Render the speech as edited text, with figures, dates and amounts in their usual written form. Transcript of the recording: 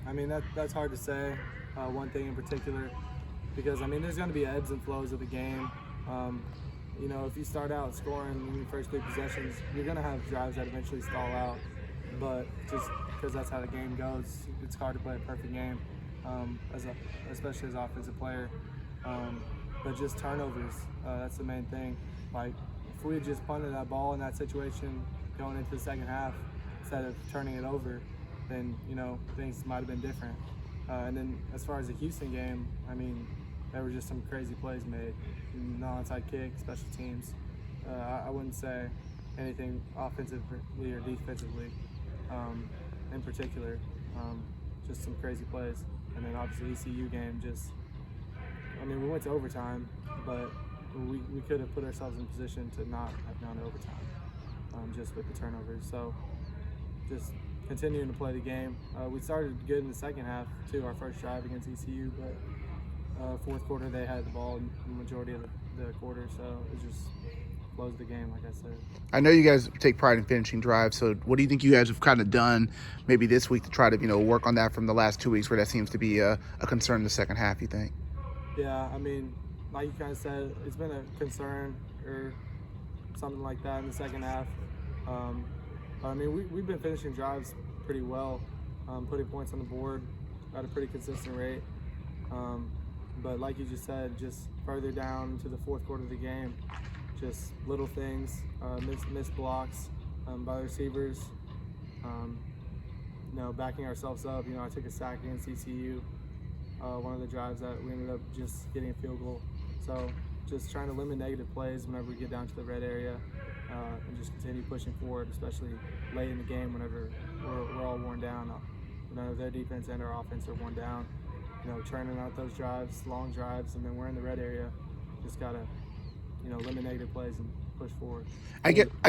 I mean, that's hard to say, one thing in particular, because, I mean, there's going to be ebbs and flows of the game. You know, if you start out scoring in your first 3 possessions, you're going to have drives that eventually stall out. But just because that's how the game goes, it's hard to play a perfect game, especially as an offensive player. But just turnovers, that's the main thing. Like, if we had just punted that ball in that situation going into the second half instead of turning it over, then, you know, things might have been different. And then as far as the Houston game, I mean, there were just some crazy plays made. Non-onside kick, special teams. I wouldn't say anything offensively or defensively in particular. Just some crazy plays. And then obviously ECU game, I mean, we went to overtime, but we could have put ourselves in position to not have gone to overtime just with the turnovers. So just continuing to play the game. We started good in the second half too, our first drive against ECU, but fourth quarter they had the ball in the majority of the quarter, so it just closed the game, like I said. I know you guys take pride in finishing drives, so what do you think you guys have kind of done maybe this week to try to, you know, work on that from the last 2 weeks where that seems to be a concern in the second half, you think? Yeah, I mean, like you kind of said, it's been a concern or something like that in the second half. But I mean, we've been finishing drives pretty well, putting points on the board at a pretty consistent rate. But like you just said, just further down to the fourth quarter of the game, just little things, missed blocks by the receivers, you know, backing ourselves up. You know, I took a sack against ECU, one of the drives that we ended up just getting a field goal. So just trying to limit negative plays whenever we get down to the red area, and just continue pushing forward, especially late in the game whenever we're all worn down. Whenever their defense and our offense are worn down, you know, churning out those drives, long drives, and then we're in the red area. Just gotta, you know, limit negative plays and push forward.